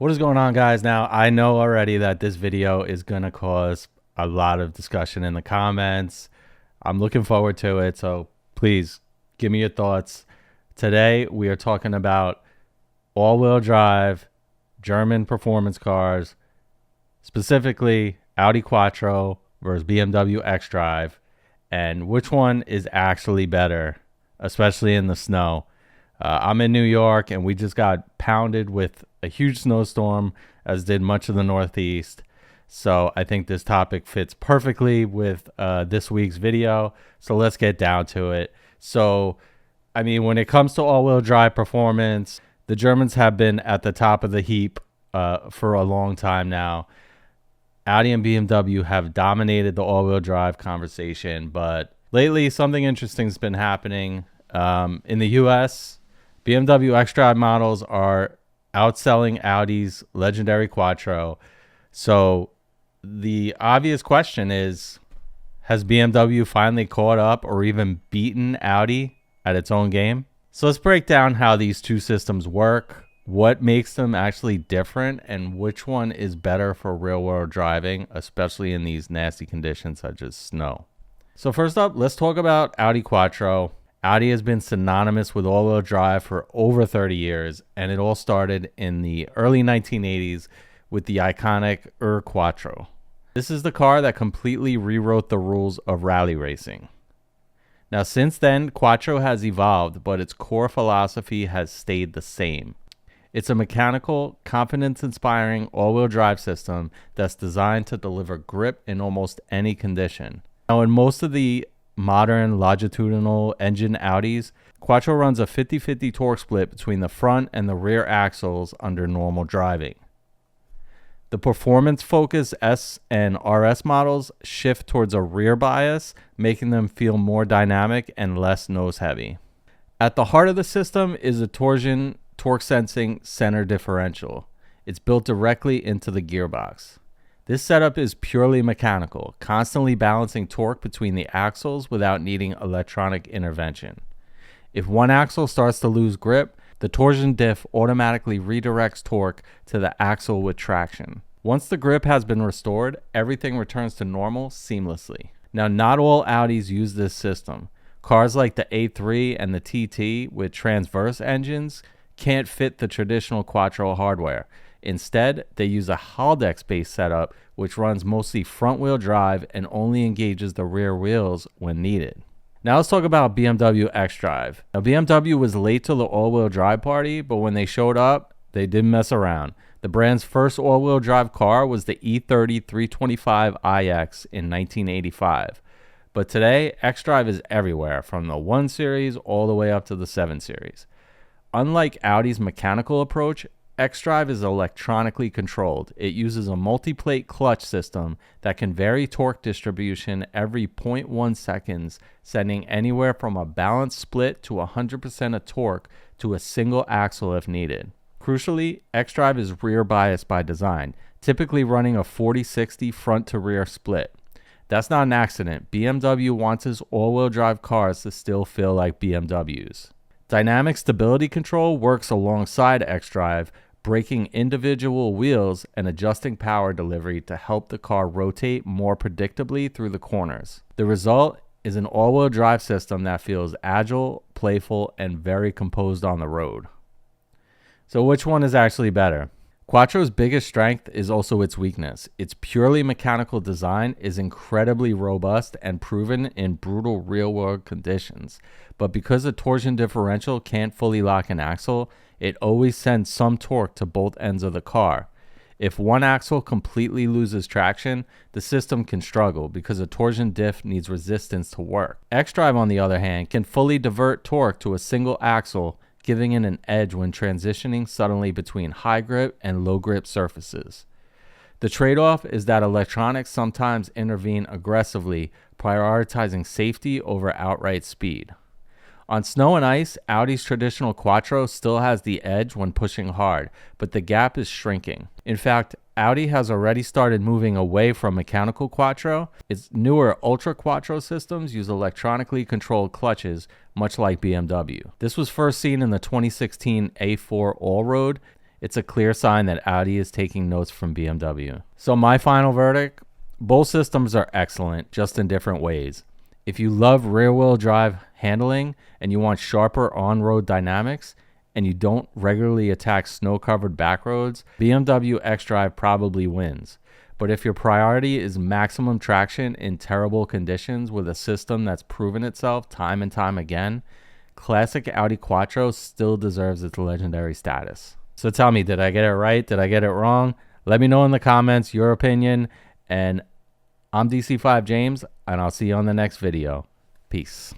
What is going on, guys? Now, I know already that this video is going to cause a lot of discussion in the comments. I'm looking forward to it, so please give me your thoughts. Today, we are talking about all-wheel drive German performance cars, specifically Audi Quattro versus BMW XDrive, and which one is actually better, especially in the snow. I'm in New York, and we just got pounded with a huge snowstorm, as did much of the Northeast. So I think this topic fits perfectly with this week's video. So let's get down to it. So, I mean, when it comes to all-wheel drive performance, the Germans have been at the top of the heap for a long time now. Audi and BMW have dominated the all-wheel drive conversation, but lately something interesting has been happening. In the US, BMW XDrive models are outselling Audi's legendary Quattro. So the obvious question is, has BMW finally caught up or even beaten Audi at its own game? So let's break down how these two systems work, what makes them actually different, and which one is better for real-world driving, especially in these nasty conditions such as snow. So first up, let's talk about Audi Quattro. Audi has been synonymous with all-wheel drive for over 30 years, and it all started in the early 1980s with the iconic Quattro. This is the car that completely rewrote the rules of rally racing. Now, since then, Quattro has evolved, but its core philosophy has stayed the same. It's a mechanical, confidence-inspiring all-wheel drive system that's designed to deliver grip in almost any condition. Now, in most of the modern longitudinal engine Audis, Quattro runs a 50-50 torque split between the front and the rear axles under normal driving. The performance-focused S and RS models shift towards a rear bias, making them feel more dynamic and less nose-heavy. At the heart of the system is a torsion torque-sensing center differential. It's built directly into the gearbox. This setup is purely mechanical, constantly balancing torque between the axles without needing electronic intervention. If one axle starts to lose grip, the torsion diff automatically redirects torque to the axle with traction. Once the grip has been restored, everything returns to normal seamlessly. Now, not all Audis use this system. Cars like the A3 and the TT with transverse engines can't fit the traditional Quattro hardware. Instead, they use a Haldex-based setup, which runs mostly front-wheel drive and only engages the rear wheels when needed. Now let's talk about BMW XDrive. Now, BMW was late to the all-wheel drive party, but when they showed up, they didn't mess around. The brand's first all-wheel drive car was the E30 325iX in 1985. But today, XDrive is everywhere, from the 1 Series all the way up to the 7 Series. Unlike Audi's mechanical approach, XDrive is electronically controlled. It uses a multi-plate clutch system that can vary torque distribution every 0.1 seconds, sending anywhere from a balanced split to 100% of torque to a single axle if needed. Crucially, XDrive is rear biased by design, typically running a 40-60 front to rear split. That's not an accident. BMW wants its all-wheel drive cars to still feel like BMWs. Dynamic stability control works alongside XDrive, braking individual wheels and adjusting power delivery to help the car rotate more predictably through the corners. The result is an all-wheel drive system that feels agile, playful, and very composed on the road. So which one is actually better? Quattro's biggest strength is also its weakness. Its purely mechanical design is incredibly robust and proven in brutal real-world conditions. But because the torsion differential can't fully lock an axle, it always sends some torque to both ends of the car. If one axle completely loses traction, the system can struggle because a torsion diff needs resistance to work. XDrive, on the other hand, can fully divert torque to a single axle, giving it an edge when transitioning suddenly between high grip and low grip surfaces. The trade-off is that electronics sometimes intervene aggressively, prioritizing safety over outright speed. On snow and ice, Audi's traditional Quattro still has the edge when pushing hard, but the gap is shrinking. In fact, Audi has already started moving away from mechanical Quattro. Its newer Ultra Quattro systems use electronically controlled clutches, much like BMW. This was first seen in the 2016 A4 Allroad. It's a clear sign that Audi is taking notes from BMW. So my final verdict, both systems are excellent, just in different ways. If you love rear-wheel drive handling and you want sharper on-road dynamics and you don't regularly attack snow-covered back roads, BMW XDrive probably wins. But if your priority is maximum traction in terrible conditions with a system that's proven itself time and time again, classic Audi Quattro still deserves its legendary status. So tell me, did I get it right? Did I get it wrong? Let me know in the comments your opinion. And I'm DC5 James, and I'll see you on the next video. Peace.